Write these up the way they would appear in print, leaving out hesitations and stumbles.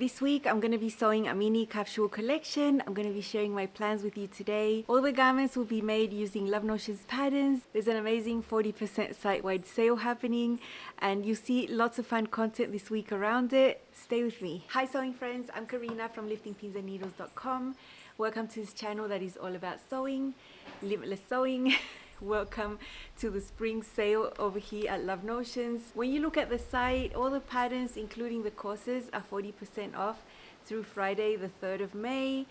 This week I'm going to be sewing a mini capsule collection. I'm going to be sharing my plans with you today. All the garments will be made using Love Notion's patterns. There's an amazing 40% site-wide sale happening and you see lots of fun content this week around it. Stay with me. Hi sewing friends, I'm Karina from liftingpinsandneedles.com. Welcome to this channel that is all about sewing, limitless sewing. Welcome to the spring sale over here at Love Notions. When you look at the site, all the patterns including the courses are 40% off through Friday the 3rd of May,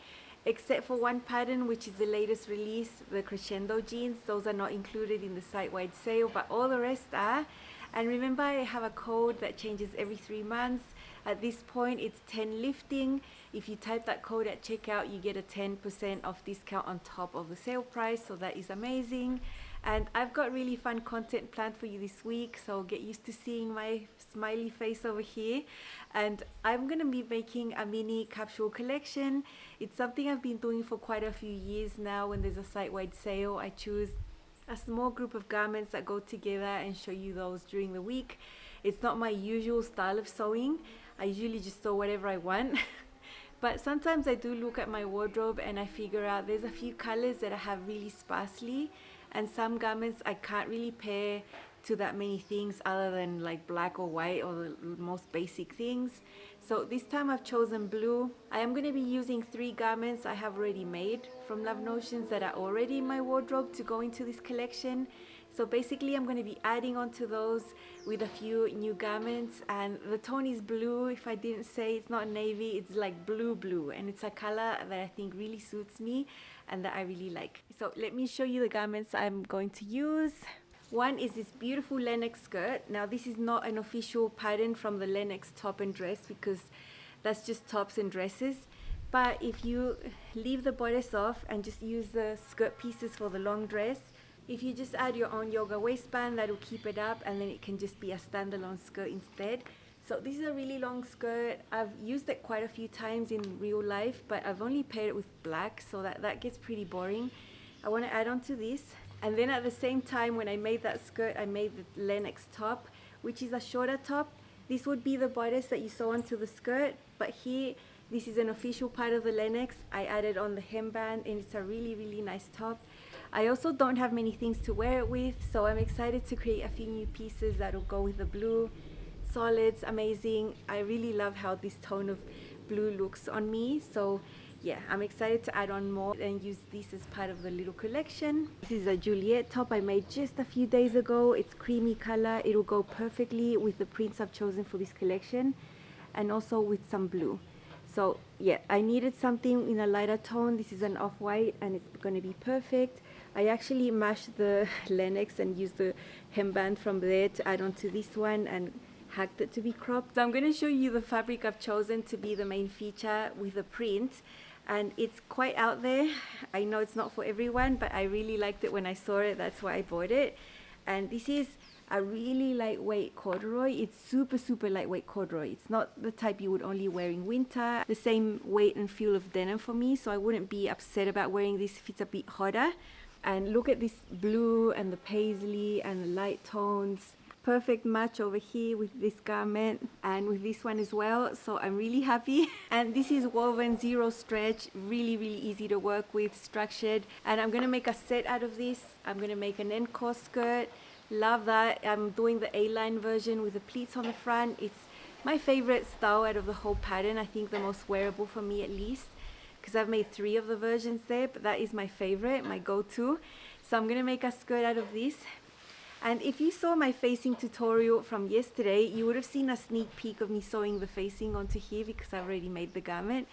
except for one pattern which is the latest release, the crescendo jeans. Those are not included in the site-wide sale, but all the rest are. And remember, I have a code that changes every 3 months. At this point it's 10 lifting. If you type that code at checkout, you get a 10% off discount on top of the sale price, so that is amazing. And I've got really fun content planned for you this week, so get used to seeing my smiley face over here. And I'm gonna be making a mini capsule collection. It's something I've been doing for quite a few years now. When there's a site-wide sale, I choose a small group of garments that go together and show you those during the week. It's not my usual style of sewing. I usually just sew whatever I want. But sometimes I do look at my wardrobe and I figure out there's a few colors that I have really sparsely, and some garments I can't really pair to that many things other than like black or white or the most basic things. So this time I've chosen blue. I am going to be using 3 garments I have already made from Love Notions that are already in my wardrobe to go into this collection. So basically I'm going to be adding on to those with a few new garments, and the tone is blue. If I didn't say, it's not navy, it's like blue, and it's a color that I think really suits me and that I really like. So let me show you the garments I'm going to use. One is this beautiful Lennox skirt. Now this is not an official pattern from the Lennox top and dress because that's just tops and dresses. But if you leave the bodice off and just use the skirt pieces for the long dress, if you just add your own yoga waistband, that will keep it up, and then it can just be a standalone skirt instead. So this is a really long skirt. I've used it quite a few times in real life, but I've only paired it with black, so that gets pretty boring. I want to add on to this. And then at the same time, when I made that skirt, I made the Lennox top, which is a shorter top. This would be the bodice that you sew onto the skirt, but here, this is an official part of the Lennox. I added on the hemband and it's a really nice top. I also don't have many things to wear it with, so I'm excited to create a few new pieces that will go with the blue. Solids, amazing. I really love how this tone of blue looks on me. So yeah, I'm excited to add on more and use this as part of the little collection. This is a Juliet top I made just a few days ago. It's creamy color. It'll go perfectly with the prints I've chosen for this collection, and also with some blue. So yeah, I needed something in a lighter tone. This is an off-white and it's going to be perfect. I actually mashed the Lennox and used the hemband from there to add on to this one and hacked it to be cropped. So I'm going to show you the fabric I've chosen to be the main feature with the print, and it's quite out there. I know it's not for everyone, but I really liked it when I saw it. That's why I bought it. And this is a really lightweight corduroy. It's super lightweight corduroy. It's not the type you would only wear in winter. The same weight and feel of denim for me, so I wouldn't be upset about wearing this if it's a bit hotter. And look at this blue and the paisley and the light tones. Perfect match over here with this garment and with this one as well, so I'm really happy. And this is woven zero stretch, really easy to work with, structured. And I'm gonna make a set out of this. I'm gonna make an encore skirt. Love that. I'm doing the A-line version with the pleats on the front. It's my favorite style out of the whole pattern. I think the most wearable for me, at least, because I've made 3 of the versions there, but that is my favorite, my go-to. So I'm gonna make a skirt out of this. And if you saw my facing tutorial from yesterday, you would have seen a sneak peek of me sewing the facing onto here because I've already made the garment.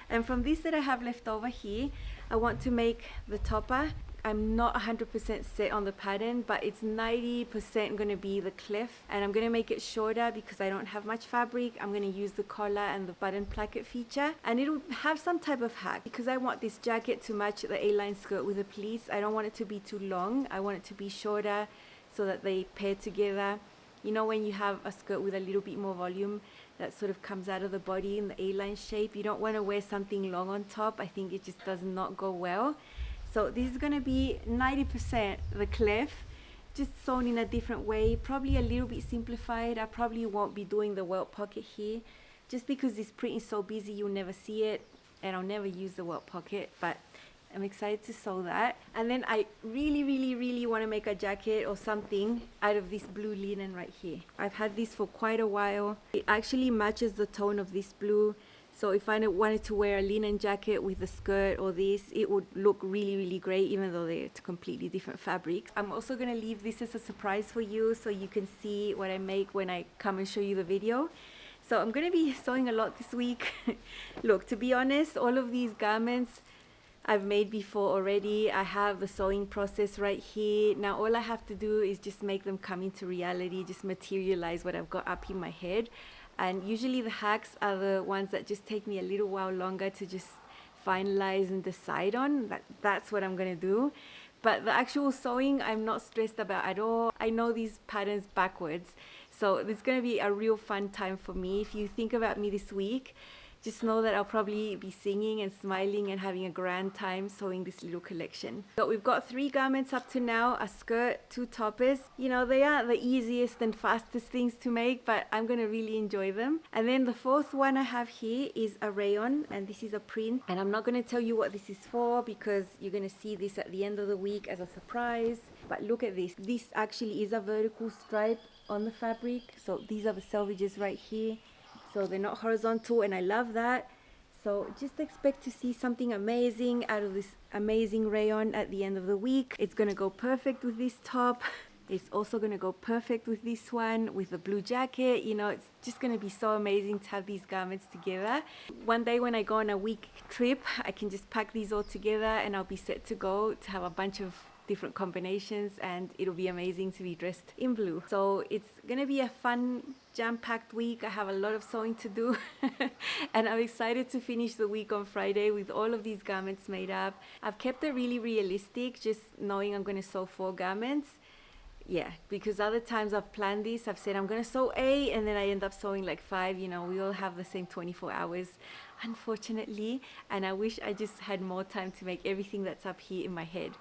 And from this that I have left over here, I want to make the topper. I'm not 100% set on the pattern, but it's 90% going to be the clef, and I'm going to make it shorter because I don't have much fabric. I'm going to use the collar and the button placket feature, and it'll have some type of hack because I want this jacket to match the A-line skirt with the pleats. I don't want it to be too long. I want it to be shorter so that they pair together. You know, when you have a skirt with a little bit more volume that sort of comes out of the body in the A-line shape, you don't want to wear something long on top. I think it just does not go well. So this is going to be 90% the clef, just sewn in a different way, probably a little bit simplified. I probably won't be doing the welt pocket here, just because this print is so busy you'll never see it, and I'll never use the welt pocket, but I'm excited to sew that. And then I really want to make a jacket or something out of this blue linen right here. I've had this for quite a while. It actually matches the tone of this blue. So if I wanted to wear a linen jacket with a skirt or this, it would look really great, even though they're completely different fabrics. I'm also going to leave this as a surprise for you so you can see what I make when I come and show you the video. So I'm going to be sewing a lot this week. Look, to be honest, all of these garments I've made before already. I have the sewing process right here. Now all I have to do is just make them come into reality, just materialize what I've got up in my head. And usually the hacks are the ones that just take me a little while longer to just finalize and decide on. That's what I'm gonna do. But the actual sewing, I'm not stressed about at all. I know these patterns backwards. So it's gonna be a real fun time for me. If you think about me this week, just know that I'll probably be singing and smiling and having a grand time sewing this little collection. So we've got 3 garments up to now, a skirt, 2 toppers. You know, they aren't the easiest and fastest things to make, but I'm gonna really enjoy them. And then the 4th one I have here is a rayon, and this is a print. And I'm not gonna tell you what this is for because you're gonna see this at the end of the week as a surprise. But look at this. This actually is a vertical stripe on the fabric. So these are the selvages right here. So they're not horizontal, and I love that. So just expect to see something amazing out of this amazing rayon at the end of the week. It's gonna go perfect with this top. It's also gonna go perfect with this one, with the blue jacket. You know, it's just gonna be so amazing to have these garments together. One day when I go on a week trip, I can just pack these all together and I'll be set to go to have a bunch of different combinations, and it'll be amazing to be dressed in blue. So it's gonna be a fun, jam-packed week. I have a lot of sewing to do and I'm excited to finish the week on Friday with all of these garments made up. I've kept it really realistic, just knowing I'm gonna sew 4 garments. Yeah, because other times I've planned this, I've said I'm gonna sew 8 and then I end up sewing like 5. You know, we all have the same 24 hours, unfortunately, and I wish I just had more time to make everything that's up here in my head.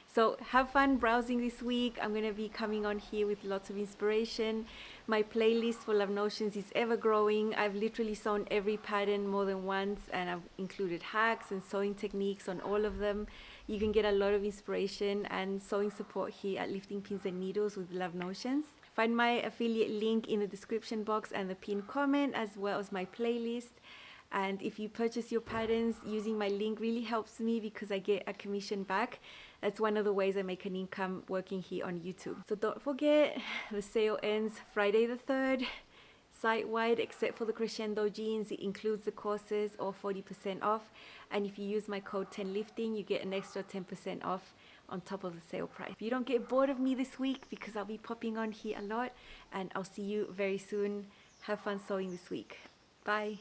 So have fun browsing this week. I'm gonna be coming on here with lots of inspiration. My playlist for Love Notions is ever growing. I've literally sewn every pattern more than once, and I've included hacks and sewing techniques on all of them. You can get a lot of inspiration and sewing support here at Lifting Pins and Needles with Love Notions. Find my affiliate link in the description box and the pinned comment, as well as my playlist. And if you purchase your patterns, using my link really helps me because I get a commission back. That's one of the ways I make an income working here on YouTube. So don't forget, the sale ends Friday the 3rd, site-wide, except for the crescendo jeans. It includes the courses, or 40% off. And if you use my code 10lifting, you get an extra 10% off on top of the sale price. If you don't get bored of me this week, because I'll be popping on here a lot, and I'll see you very soon. Have fun sewing this week. Bye.